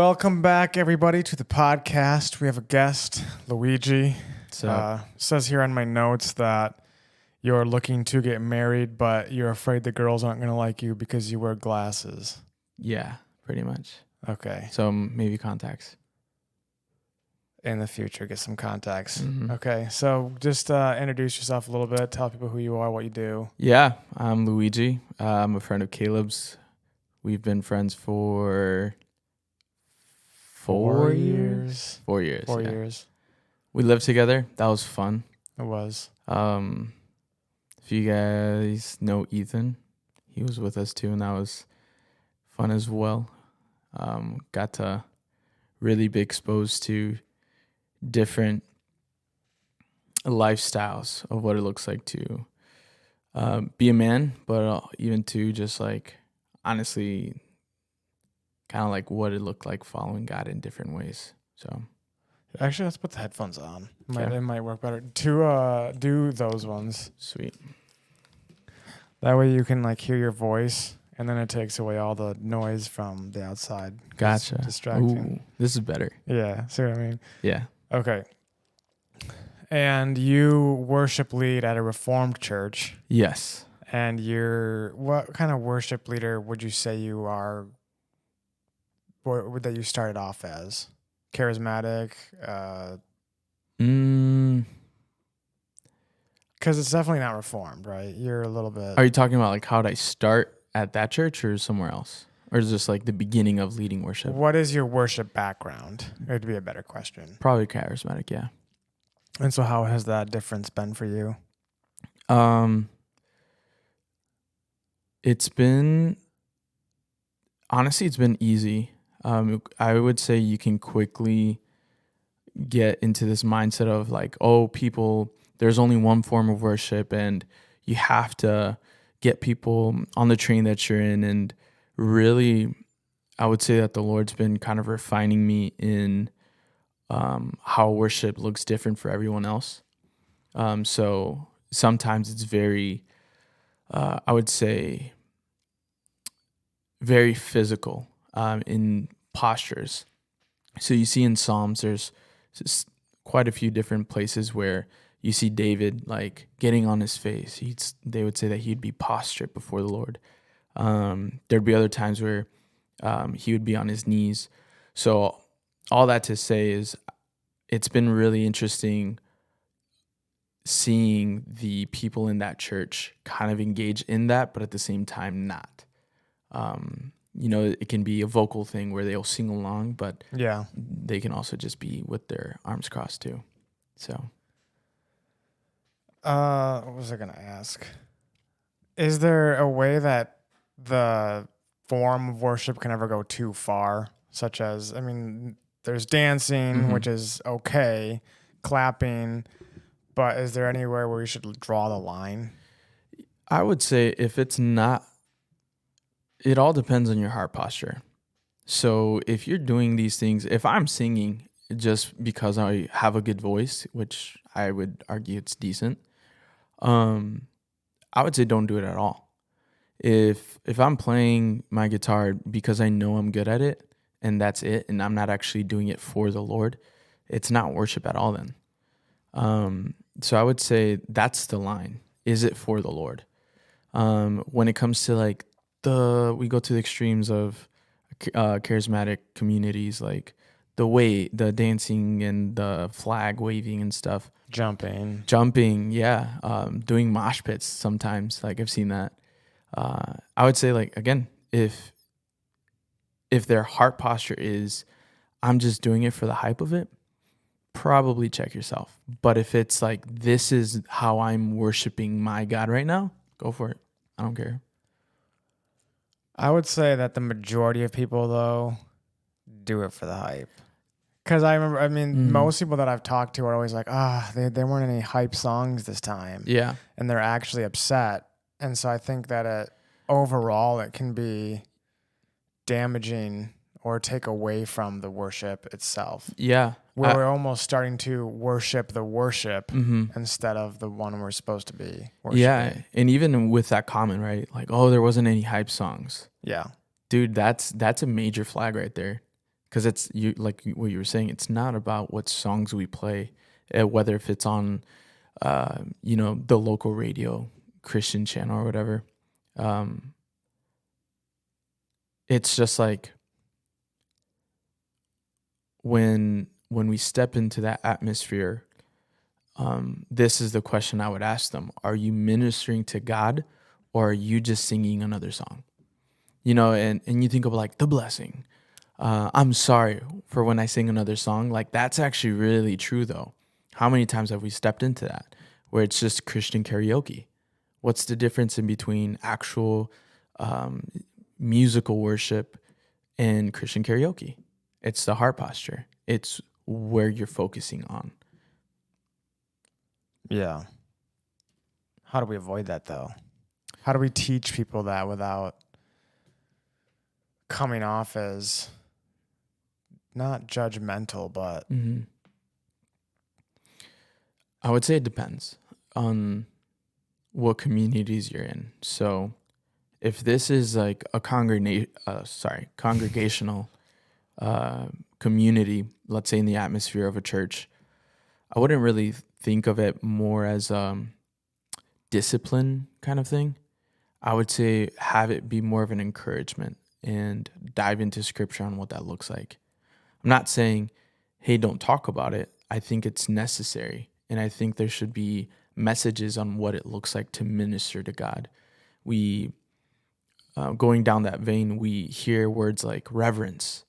Welcome back, everybody, to the podcast. We have a guest, Luiggi. Says here on my notes that you're looking to get married, but you're afraid the girls aren't going to like you because you wear glasses. Yeah, pretty much. Okay. So maybe contacts. In the future, get some contacts. Mm-hmm. Okay. So just introduce yourself a little bit. Tell people who you are, what you do. Yeah, I'm Luiggi. I'm a friend of Caleb's. We've been friends for 4 years. 4 years. 4 yeah. years. We lived together. That was fun. It was. If you guys know Ethan, he was with us too, and that was fun as well. Got to really be exposed to different lifestyles of what it looks like to be a man, but even to just like honestly kind of like what it looked like following God in different ways. So Actually, let's put the headphones on. Okay. It might work better. To do those ones. Sweet. That way you can like hear your voice, and then it takes away all the noise from the outside. Gotcha. It's distracting. Ooh, this is better. Yeah, see what I mean? Yeah. Okay. And you worship lead at a Reformed church, Yes. and what kind of worship leader would you say you are? What that you started off as? Charismatic? Because it's definitely not Reformed, right? You're a little bit. Are you talking about like how did I start at that church or somewhere else? Or is this like the beginning of leading worship? What is your worship background? It would be a better question. Probably charismatic, yeah. And so how has that difference been for you? It's been easy. I would say you can quickly get into this mindset of like, oh, people, there's only one form of worship and you have to get people on the train that you're in. And really, I would say that the Lord's been kind of refining me in how worship looks different for everyone else. So sometimes it's very, I would say, very physical in postures. So you see in Psalms, there's quite a few different places where you see David like getting on his face. They would say that he'd be prostrate before the Lord. There'd be other times where he would be on his knees. So all that to say is it's been really interesting seeing the people in that church kind of engage in that, but at the same time not. It can be a vocal thing where they'll sing along, but Yeah. they can also just be with their arms crossed too. So, what was I going to ask? Is there a way that the form of worship can ever go too far? Such as, there's dancing, which is okay, clapping, but is there anywhere where you should draw the line? I would say if it's not, it all depends on your heart posture. So if you're doing these things, if I'm singing just because I have a good voice, which I would argue it's decent, I would say don't do it at all. If I'm playing my guitar because I know I'm good at it and that's it, and I'm not actually doing it for the Lord, it's not worship at all then. So I would say that's the line. Is it for the Lord? When it comes to like we go to the extremes of charismatic communities, like the dancing and the flag waving and stuff. Jumping, yeah. Doing mosh pits sometimes, like I've seen that. I would say like, again, if their heart posture is, I'm just doing it for the hype of it, probably check yourself. But if it's like, this is how I'm worshiping my God right now, go for it. I don't care. I would say that the majority of people, though, do it for the hype. Because I remember, most people that I've talked to are always like, there weren't any hype songs this time. Yeah. And they're actually upset. And so I think that overall it can be damaging or take away from the worship itself. Yeah. Where we're almost starting to worship the worship instead of the one we're supposed to be worshiping. Yeah. And even with that comment, right? Like, oh, there wasn't any hype songs. Yeah. Dude, that's a major flag right there. because it's you like what you were saying. It's not about what songs we play, whether if it's on, the local radio, Christian channel or whatever. It's just like when we step into that atmosphere. This is the question I would ask them: are you ministering to God, or are you just singing another song? And you think of like the blessing. I'm sorry for when I sing another song. Like that's actually really true though. How many times have we stepped into that where it's just Christian karaoke? What's the difference in between actual musical worship and Christian karaoke? It's the heart posture. It's where you're focusing on. Yeah. How do we avoid that though? How do we teach people that without coming off as not judgmental, but I would say it depends on what communities you're in. So if this is like a congregational community, let's say in the atmosphere of a church, I wouldn't really think of it more as discipline kind of thing. I would say have it be more of an encouragement and dive into scripture on what that looks like. I'm not saying, hey, don't talk about it. I think it's necessary. And I think there should be messages on what it looks like to minister to God. We, going down that vein, we hear words like reverence.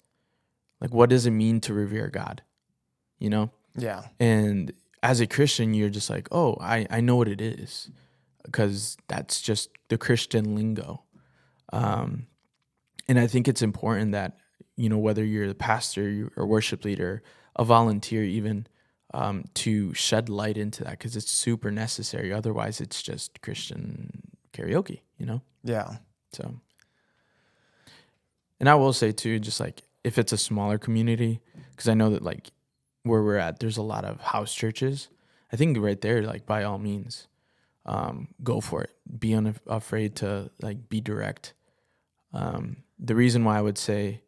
Like, what does it mean to revere God? yeah. And as a Christian, you're just like, oh, I know what it is, because that's just the Christian lingo. And I think it's important that, whether you're the pastor or worship leader, a volunteer even, to shed light into that, because it's super necessary. Otherwise, it's just Christian karaoke, Yeah. So, and I will say too, just like if it's a smaller community, because I know that like where we're at, there's a lot of house churches. I think right there, like by all means, go for it. Be unafraid to like be direct. The reason why I would say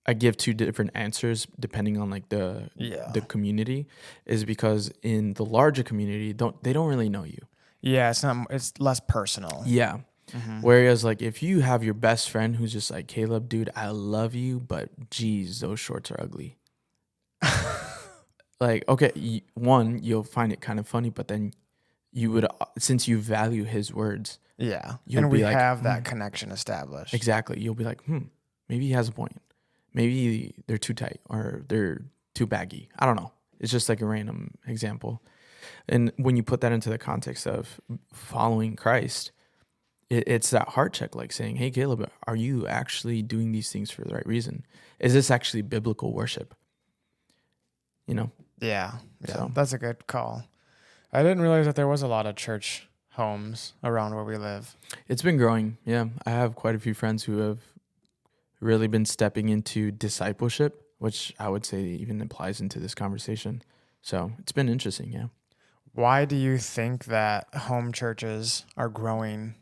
I give two different answers depending on like the community is because in the larger community, they don't really know you. Yeah, it's less personal. Yeah. Mm-hmm. Whereas like if you have your best friend who's just like, Caleb, dude, I love you, but geez, those shorts are ugly. Like, okay, one, you'll find it kind of funny, but then you would, since you value his words. Yeah. And we have that connection established. Exactly. You'll be like, maybe he has a point. Maybe they're too tight or they're too baggy. I don't know. It's just like a random example. And when you put that into the context of following Christ, it's that heart check, like saying, hey, Caleb, are you actually doing these things for the right reason? Is this actually biblical worship? Yeah. So that's a good call. I didn't realize that there was a lot of church homes around where we live. It's been growing. Yeah. I have quite a few friends who have really been stepping into discipleship, which I would say even applies into this conversation. So it's been interesting. Yeah. Why do you think that home churches are growing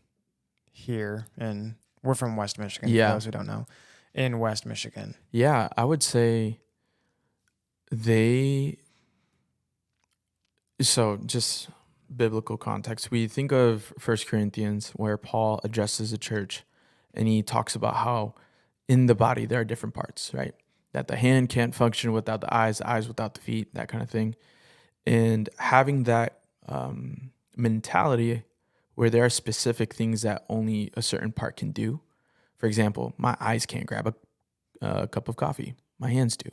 here? And we're from West Michigan, for those who don't know, in West Michigan. Yeah. I would say so just biblical context. We think of 1 Corinthians where Paul addresses the church and he talks about how in the body there are different parts, right? That the hand can't function without the eyes without the feet, that kind of thing. And having that mentality where there are specific things that only a certain part can do. For example, my eyes can't grab a cup of coffee. My hands do.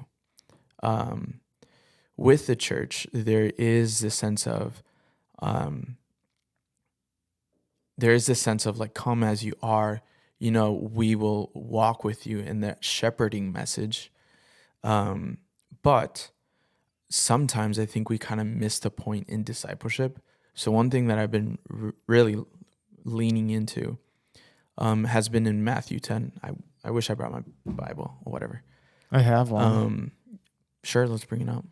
With the church, there is this sense of like, come as you are, we will walk with you in that shepherding message. But sometimes I think we kind of miss the point in discipleship. So one thing that I've been really leaning into has been in Matthew 10. I wish I brought my Bible or whatever. I have one. Sure, let's bring it up.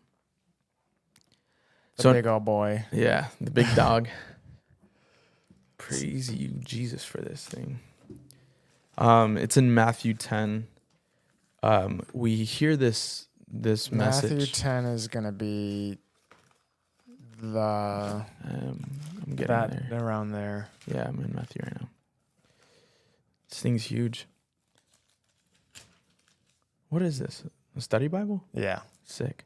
The big old boy. Yeah, the big dog. Praise you, Jesus, for this thing. It's in Matthew 10. we hear this Matthew message. 10 is going to be the I'm getting that there. around there. Yeah, I'm in Matthew right now. This thing's huge. What is this? A study Bible? Yeah. Sick.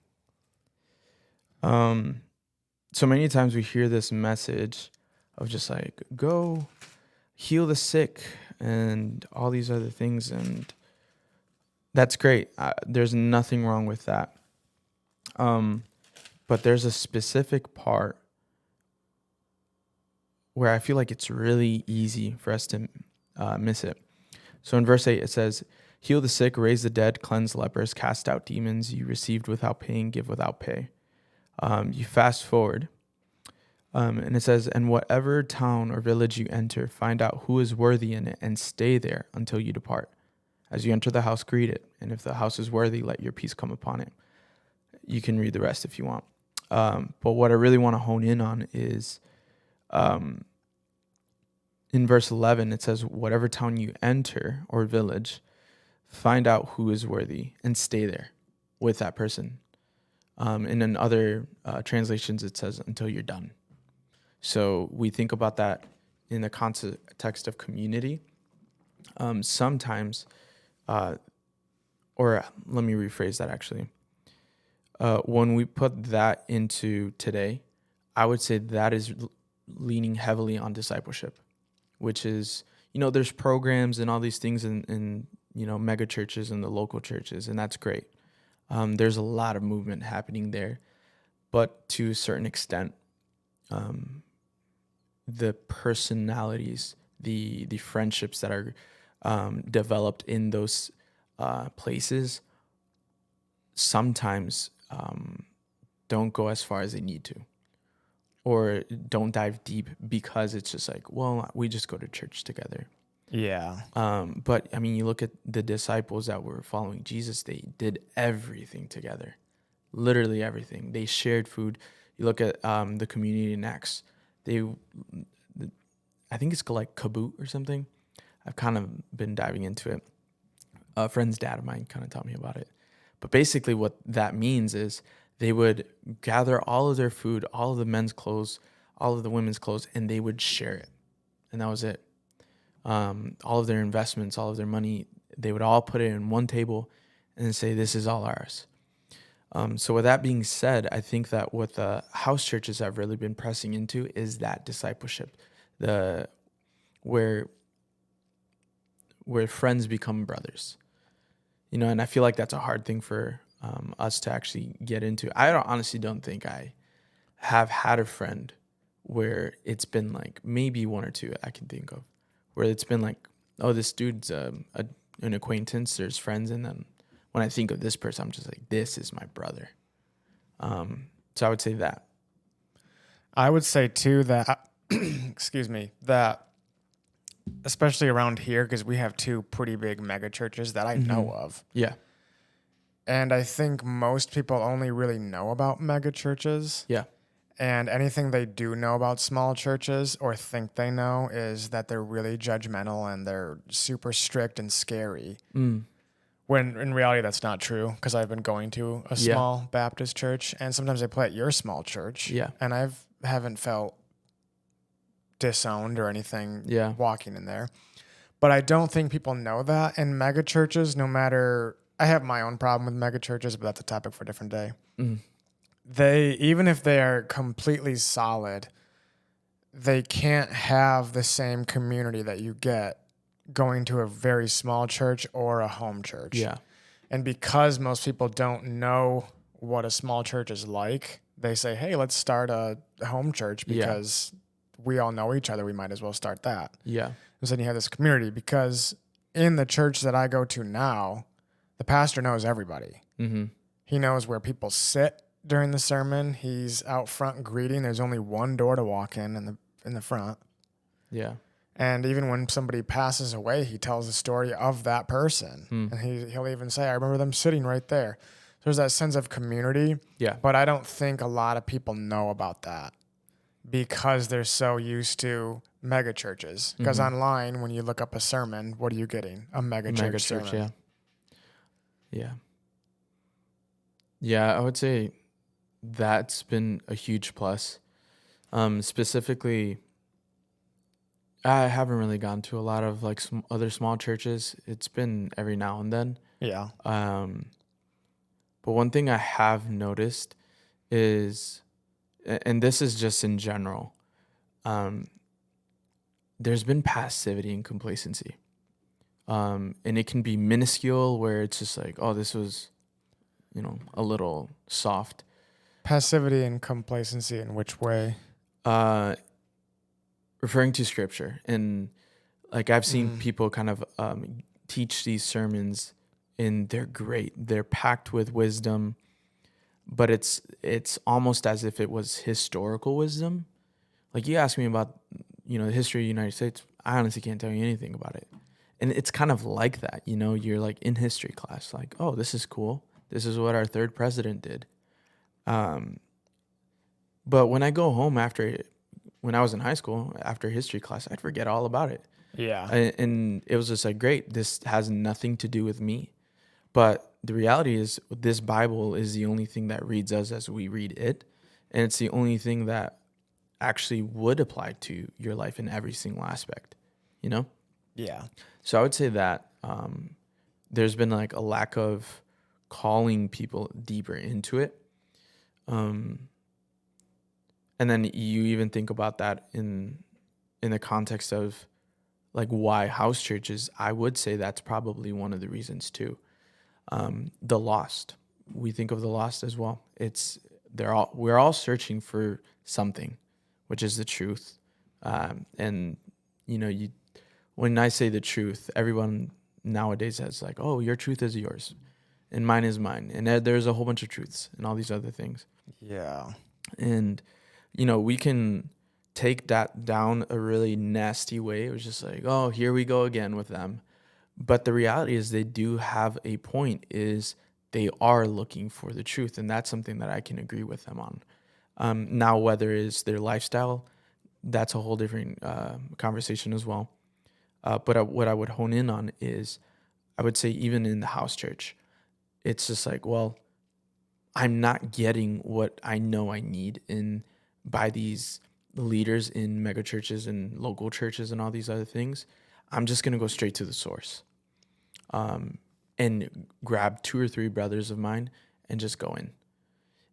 So many times we hear this message of just like, go heal the sick and all these other things, and that's great. There's nothing wrong with that. But there's a specific part where I feel like it's really easy for us to miss it. So in verse 8, it says, heal the sick, raise the dead, cleanse lepers, cast out demons. You received without paying, give without pay. You fast forward, and it says, and whatever town or village you enter, find out who is worthy in it and stay there until you depart. As you enter the house, greet it. And if the house is worthy, let your peace come upon it. You can read the rest if you want. But what I really want to hone in on is in verse 11, it says, whatever town you enter or village, find out who is worthy and stay there with that person. And in other translations, it says until you're done. So we think about that in the context of community. Sometimes, or let me rephrase that actually. When we put that into today, I would say that is leaning heavily on discipleship, which is, there's programs and all these things in mega churches and the local churches, and that's great. There's a lot of movement happening there, but to a certain extent, the personalities, the friendships that are developed in those places sometimes don't go as far as they need to, or don't dive deep because it's just like, well, we just go to church together. Yeah. But I mean, you look at the disciples that were following Jesus, they did everything together, literally everything. They shared food. You look at the community in Acts, I think it's like Kaboot or something. I've kind of been diving into it. A friend's dad of mine kind of taught me about it. But basically what that means is they would gather all of their food, all of the men's clothes, all of the women's clothes, and they would share it. And that was it. All of their investments, all of their money, they would all put it in one table and say, this is all ours. So with that being said, I think that what the house churches have really been pressing into is that discipleship, where friends become brothers, and I feel like that's a hard thing for us to actually get into. I honestly don't think I have had a friend where it's been like maybe one or two I can think of, where it's been like, oh, this dude's an acquaintance, there's friends, and then when I think of this person, I'm just like, this is my brother. So I would say that. I would say too that, excuse me, that especially around here, because we have two pretty big mega churches that I know of. Yeah. And I think most people only really know about mega churches. Yeah. And anything they do know about small churches or think they know is that they're really judgmental and they're super strict and scary. When in reality, that's not true, because I've been going to a small Baptist church, and sometimes they play at your small church. Yeah. And haven't felt disowned or anything walking in there. But I don't think people know that. And mega churches, no matter, I have my own problem with mega churches, but that's a topic for a different day. They, even if they are completely solid, they can't have the same community that you get going to a very small church or a home church. Yeah. And because most people don't know what a small church is like, they say, hey, let's start a home church because we all know each other. We might as well start that. Yeah. And so then you have this community, because in the church that I go to now, the pastor knows everybody. He knows where people sit during the sermon. He's out front greeting. There's only one door to walk in the front. Yeah. And even when somebody passes away, he tells the story of that person. And he'll even say, I remember them sitting right there. There's that sense of community. Yeah. But I don't think a lot of people know about that because they're so used to mega churches. Because online, when you look up a sermon, what are you getting? A mega church sermon. Yeah. Yeah, I would say that's been a huge plus. Specifically, I haven't really gone to a lot of like some other small churches. It's been every now and then. Yeah. Um, but one thing I have noticed is, and this is just in general, um, there's been passivity and complacency. And it can be minuscule where it's just like, oh, this was, a little soft. Passivity and complacency in which way? Uh, Referring to scripture. And like I've seen people kind of teach these sermons and they're great. They're packed with wisdom, but it's almost as if it was historical wisdom. Like you asked me about, the history of the United States. I honestly can't tell you anything about it. And it's kind of like that, you're like in history class, like, oh, this is cool. This is what our third president did. But when I go home when I was in high school, after history class, I'd forget all about it. Yeah. And it was just like, great, this has nothing to do with me. But the reality is this Bible is the only thing that reads us as we read it. And it's the only thing that actually would apply to your life in every single aspect, Yeah. So I would say that there's been like a lack of calling people deeper into it. And then you even think about that in the context of like why house churches, I would say that's probably one of the reasons too. The lost. We think of the lost as well. We're all searching for something, which is the truth. And when I say the truth, everyone nowadays has like, oh, your truth is yours and mine is mine. And there's a whole bunch of truths and all these other things. Yeah. And, we can take that down a really nasty way. It was just like, oh, here we go again with them. But the reality is they do have a point, is they are looking for the truth. And that's something that I can agree with them on. Now, whether it's their lifestyle, that's a whole different conversation as well. But what I would hone in on is, I would say even in the house church, it's just like, well, I'm not getting what I know I need by these leaders in mega churches and local churches and all these other things. I'm just going to go straight to the source and grab 2 or 3 brothers of mine and just go in.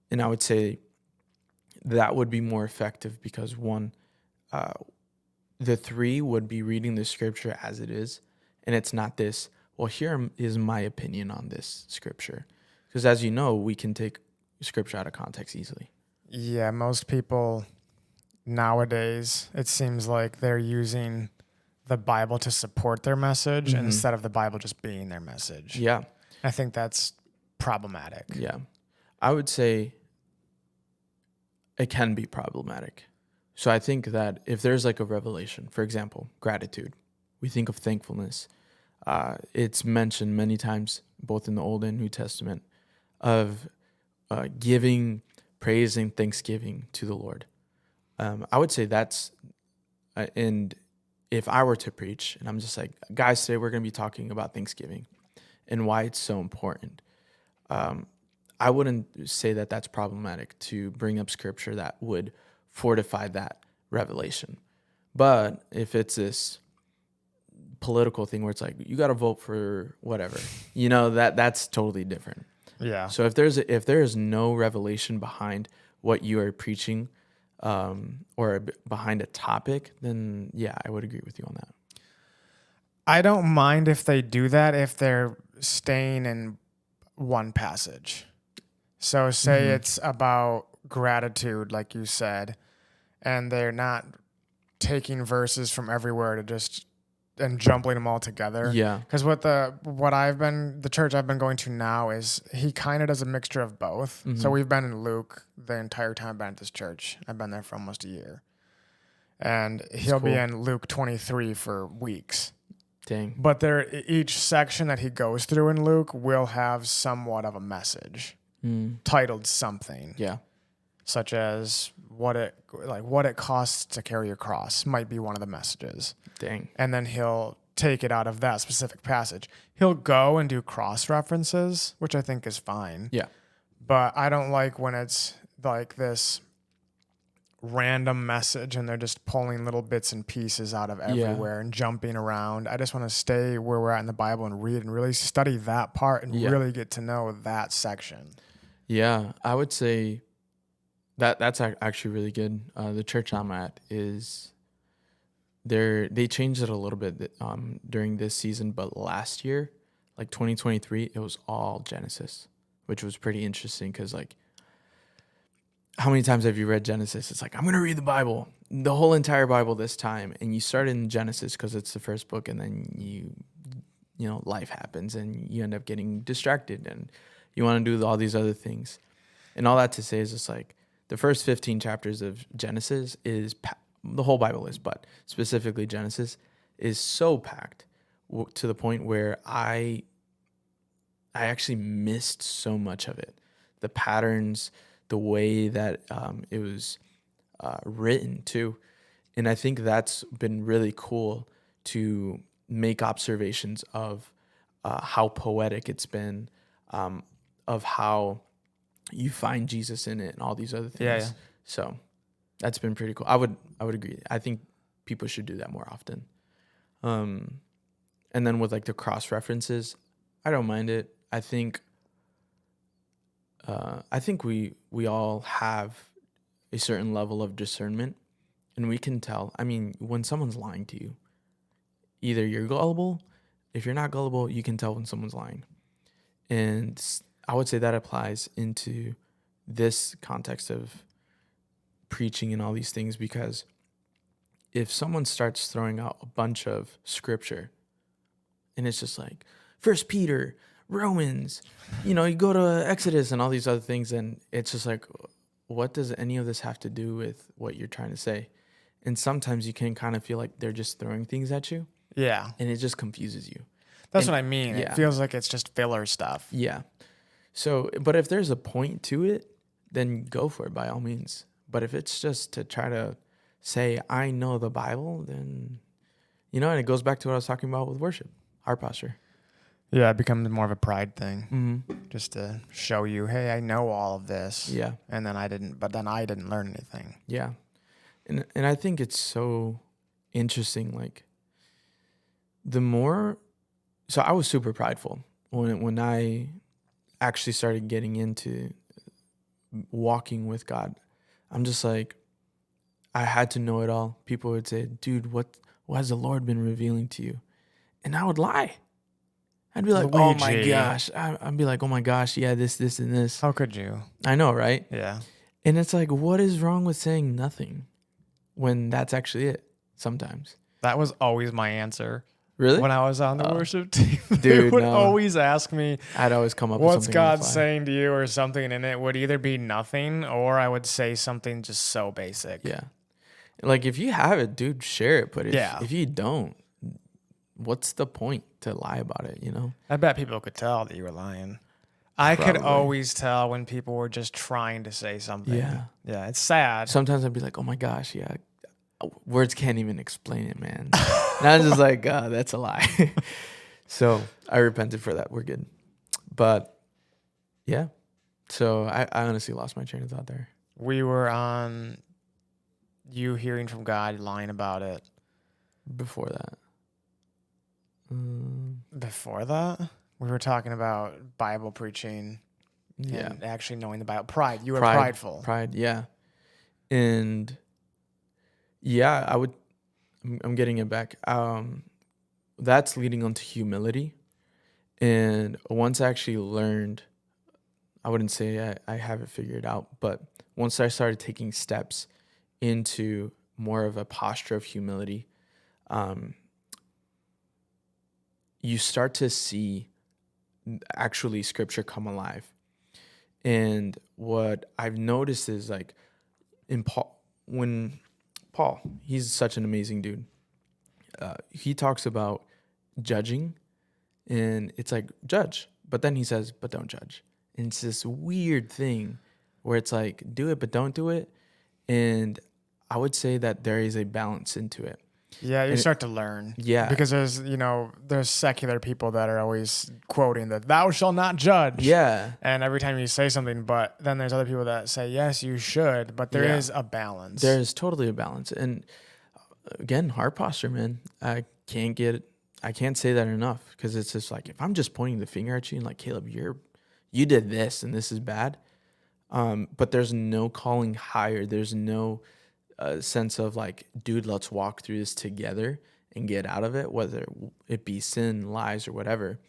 And I would say that would be more effective because one, the 3 would be reading the scripture as it is. And it's not this, well, here is my opinion on this scripture. Because as you know, we can take scripture out of context easily. Yeah, most people nowadays, it seems like they're using the Bible to support their message instead of the Bible just being their message. Yeah. I think that's problematic. Yeah. I would say it can be problematic. So I think that if there's like a revelation, for example, gratitude, we think of thankfulness. It's mentioned many times, both in the Old and New Testament, of giving praise and thanksgiving to the Lord. I would say that's, and if I were to preach, and I'm just like, guys, today we're going to be talking about Thanksgiving and why it's so important. I wouldn't say that that's problematic to bring up scripture that would fortify that revelation. But if it's this political thing where it's like, you got to vote for whatever, that's totally different. Yeah. So if there is no revelation behind what you are preaching, or behind a topic, then yeah, I would agree with you on that. I don't mind if they do that if they're staying in one passage. So say it's about gratitude, like you said, and they're not taking verses from everywhere and jumbling them all together. Yeah. Because the church I've been going to now is he kind of does a mixture of both. So we've been in Luke the entire time I've been at this church. I've been there for almost a year. And he'll be in Luke 23 for weeks. Dang. But each section that he goes through in Luke will have somewhat of a message titled something. Yeah. Such as what it costs to carry your cross might be one of the messages. Dang. And then he'll take it out of that specific passage. He'll go and do cross references, which I think is fine. Yeah. But I don't like when it's like this random message and they're just pulling little bits and pieces out of everywhere and jumping around. I just want to stay where we're at in the Bible and read and really study that part and really get to know that section. Yeah, I would say that's actually really good. The church I'm at is they changed it a little bit during this season, but last year, like 2023, it was all Genesis, which was pretty interesting because like, how many times have you read Genesis? It's like, I'm going to read the Bible, the whole entire Bible this time. And you start in Genesis because it's the first book, and then you know, life happens and you end up getting distracted and you want to do all these other things. And all that to say is just like the first 15 chapters of Genesis is, the whole Bible is, but specifically Genesis is so packed to the point where I actually missed so much of it. The patterns, the way that it was written too. And I think that's been really cool to make observations of how poetic it's been, of how you find Jesus in it and all these other things. Yeah. So that's been pretty cool. I would agree. I think people should do that more often. And then with like the cross references, I don't mind it. I think we all have a certain level of discernment, and we can tell. I mean, when someone's lying to you, either you're gullible. If you're not gullible, you can tell when someone's lying. And I would say that applies into this context of preaching and all these things, because if someone starts throwing out a bunch of scripture and it's just like First Peter, Romans, you go to Exodus and all these other things, and it's just like, what does any of this have to do with what you're trying to say? And sometimes you can kind of feel like they're just throwing things at you. Yeah. And it just confuses you. That's what I mean. Yeah. It feels like it's just filler stuff. Yeah. So, but if there's a point to it, then go for it by all means. But if it's just to try to say, I know the Bible, then, and it goes back to what I was talking about with worship, heart posture. Yeah, it becomes more of a pride thing. Mm-hmm. Just to show you, hey, I know all of this. Yeah. And then I didn't learn anything. Yeah. And I think it's so interesting, like, so I was super prideful when I actually started getting into walking with God. I'm just like, I had to know it all. People would say, dude, what has the Lord been revealing to you? And I would lie. I'd be like, Luiggi. oh my gosh. I'd be like, oh my gosh, yeah, this, and this. How could you? I know, right? Yeah. And it's like, what is wrong with saying nothing when that's actually it sometimes? That was always my answer. Really? When I was on the worship team, dude, they would always ask me, I'd always come up what's with something. God saying to you or something, and it would either be nothing or I would say something just so basic. Yeah. Like, if you have it, dude, share it. But if you don't, what's the point to lie about it, I bet people could tell that you were lying. I could always tell when people were just trying to say something. Yeah. Yeah, it's sad. Sometimes I'd be like, oh my gosh, yeah. Words can't even explain it, man. And I was just like, that's a lie. So I repented for that. We're good. But yeah. So I honestly lost my train of thought there. We were on you hearing from God, lying about it. Before that. Before that? We were talking about Bible preaching. Yeah. And actually knowing the Bible. Pride. You were prideful. Pride, yeah. And yeah, I'm getting it back. That's leading on to humility. And once I actually learned, I wouldn't say I have it figured out, but once I started taking steps into more of a posture of humility, you start to see actually scripture come alive. And what I've noticed is, like, in Paul, he's such an amazing dude. He talks about judging, and it's like, judge. But then he says, but don't judge. And it's this weird thing where it's like, do it, but don't do it. And I would say that there is a balance into it. Yeah, you And start to learn. yeah. Because there's secular people that are always quoting that thou shalt not judge. Yeah. And every time you say something, but then there's other people that say, yes, you should, but there Yeah. is a balance. There is totally a balance. And again, heart posture, man. I can't say that enough, because it's just like, if I'm just pointing the finger at you and like, Caleb, you did this and this is bad. But there's no calling higher. There's no sense of like, dude, let's walk through this together and get out of it, whether it be sin, lies, or whatever.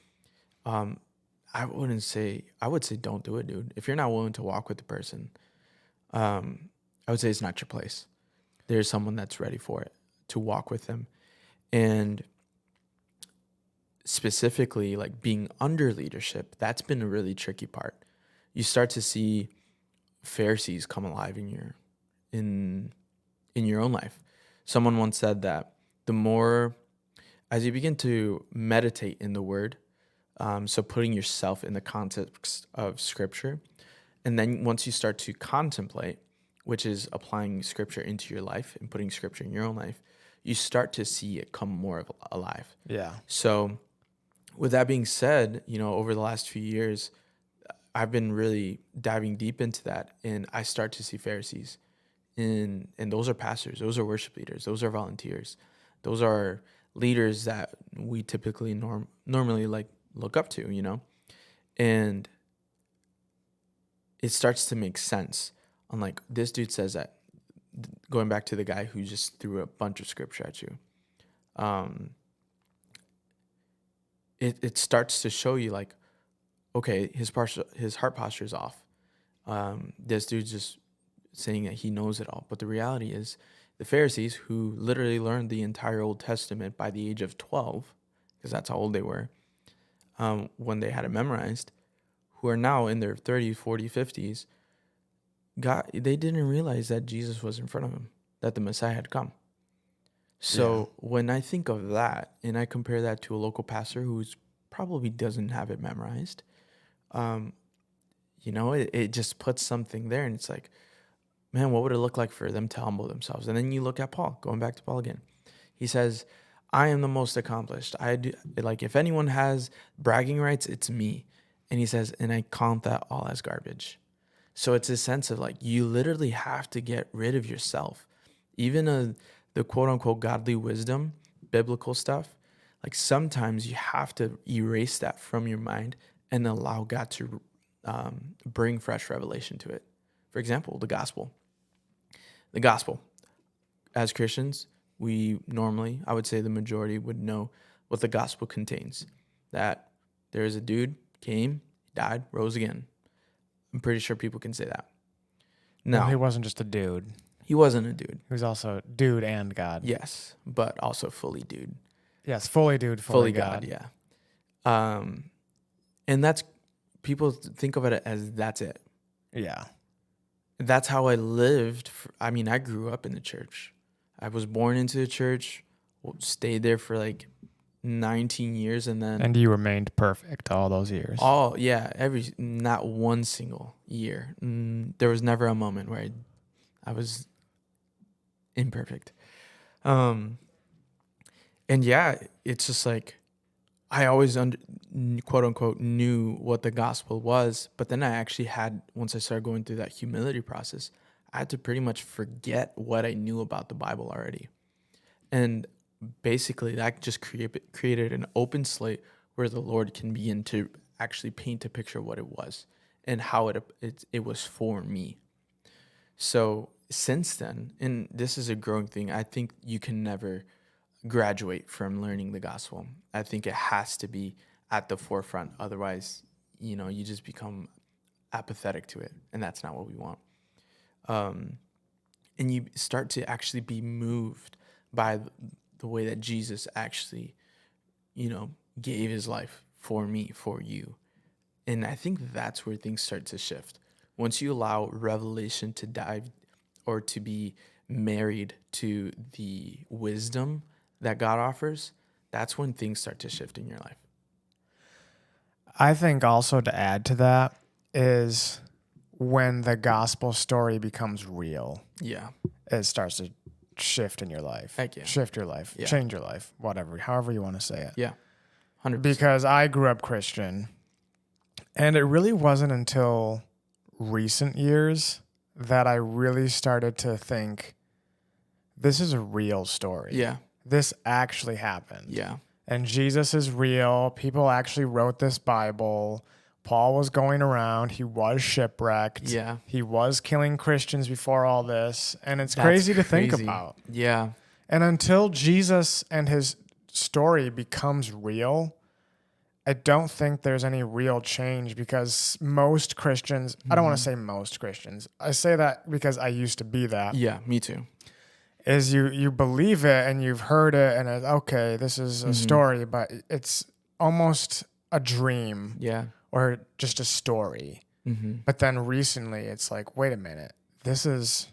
I would say don't do it, dude. If you're not willing to walk with the person, I would say it's not your place. There's someone that's ready for it, to walk with them. And specifically, like being under leadership, that's been a really tricky part. You start to see Pharisees come alive in your own life. Someone once said that the more, as you begin to meditate in the word, so putting yourself in the context of scripture, and then once you start to contemplate, which is applying scripture into your life and putting scripture in your own life, you start to see it come more alive. Yeah. So with that being said, over the last few years, I've been really diving deep into that, and I start to see Pharisees, and those are pastors, those are worship leaders, those are volunteers, those are leaders that we typically normally like look up to, and it starts to make sense. On like, this dude says that, going back to the guy who just threw a bunch of scripture at you, it starts to show you like, okay, his heart posture is off. This dude's just saying that he knows it all. But the reality is, the Pharisees, who literally learned the entire Old Testament by the age of 12, because that's how old they were, when they had it memorized, who are now in their 30s, 40s, 50s, they didn't realize that Jesus was in front of them, that the Messiah had come. So when I think of that, and I compare that to a local pastor who's probably doesn't have it memorized, it just puts something there, and it's like, man, what would it look like for them to humble themselves? And then you look at Paul, going back to Paul again. He says, I am the most accomplished. I do, like, if anyone has bragging rights, it's me. And he says, and I count that all as garbage. So it's a sense of like, you literally have to get rid of yourself. Even the quote unquote godly wisdom, biblical stuff, like sometimes you have to erase that from your mind and allow God to bring fresh revelation to it. For example, the gospel. The gospel. As Christians, we normally, I would say the majority would know what the gospel contains. That there is a dude, came, died, rose again. I'm pretty sure people can say that. No, Well, he wasn't just a dude. He wasn't a dude. He was also dude and God. Yes, but also fully dude. Yes, fully dude, fully God. Yeah. And that's, people think of it as that's it. Yeah. That's how I lived. I grew up in the church. I was born into the church, stayed there for like 19 years, and then... And you remained perfect all those years. Not one single year. There was never a moment where I was imperfect. And yeah, it's just like, I always quote unquote knew what the gospel was, but then I actually once I started going through that humility process, I had to pretty much forget what I knew about the Bible already. And basically that just created an open slate where the Lord can begin to actually paint a picture of what it was and how it was for me. So since then, and this is a growing thing, I think you can never graduate from learning the gospel. I think it has to be at the forefront. Otherwise, you just become apathetic to it, and that's not what we want. And you start to actually be moved by the way that Jesus actually, gave his life for me, for you. And I think that's where things start to shift. Once you allow revelation to dive or to be married to the wisdom that God offers, that's when things start to shift in your life. I think also to add to that is when the gospel story becomes real. Yeah. It starts to shift in your life. Heck yeah. Shift your life. Yeah. Change your life. Whatever. However you want to say it. Yeah. 100%. Because I grew up Christian, and it really wasn't until recent years that I really started to think this is a real story. Yeah. This actually happened. Yeah. And Jesus is real. People actually wrote this Bible. Paul was going around. He was shipwrecked. Yeah. He was killing Christians before all this. And it's That's crazy to think crazy. about. Yeah. And until Jesus and his story becomes real, I don't think there's any real change, because most Christians, I don't want to say most Christians, I say that because I used to be that, Yeah. Me too. is you believe it and you've heard it and it's, okay, this is a story, but it's almost a dream Yeah. or just a story. But then recently it's like, wait a minute, this is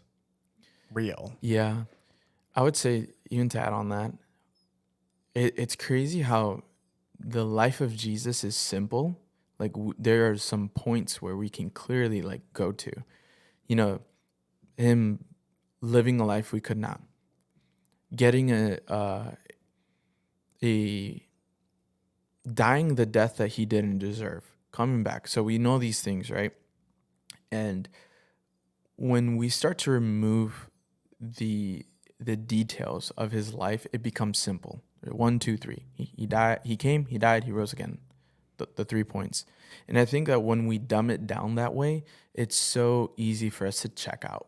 real. Yeah. I would say, even to add on that, it's crazy how the life of Jesus is simple. Like there are some points where we can clearly like go to, you know, him living a life we could not, getting a dying the death that he didn't deserve, coming back. So we know these things, right? And when we start to remove the details of his life, it becomes simple. 1, 2, 3. He died. He came. He died. He rose again. The 3 points. And I think that when we dumb it down that way, it's so easy for us to check out.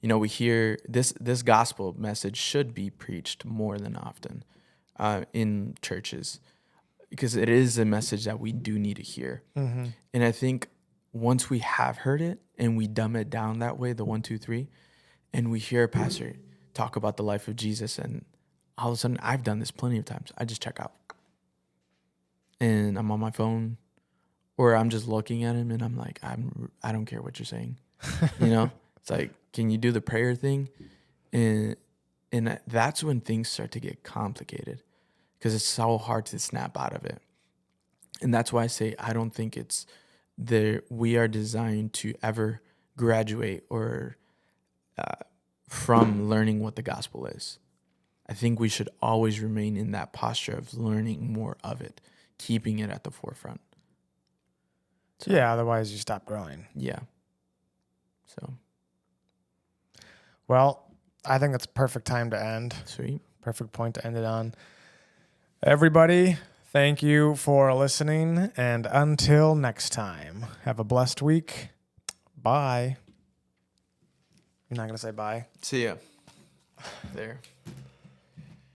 You know, we hear this gospel message should be preached more than often in churches, because it is a message that we do need to hear. And I think once we have heard it and we dumb it down that way, the 1, 2, 3, and we hear a pastor talk about the life of Jesus, and all of a sudden, I've done this plenty of times. I just check out. And I'm on my phone, or I'm just looking at him and I'm like, I don't care what you're saying. You know? It's like, can you do the prayer thing? And that's when things start to get complicated, because it's so hard to snap out of it. And that's why I say I don't think it's there. We are designed to ever graduate or from learning what the gospel is. I think we should always remain in that posture of learning more of it, keeping it at the forefront. So, Yeah, otherwise you stop growing. Yeah. So. Well, I think that's a perfect time to end. Sweet. Perfect point to end it on. Everybody, thank you for listening, and until next time, have a blessed week. Bye. You're not going to say bye? See ya. There.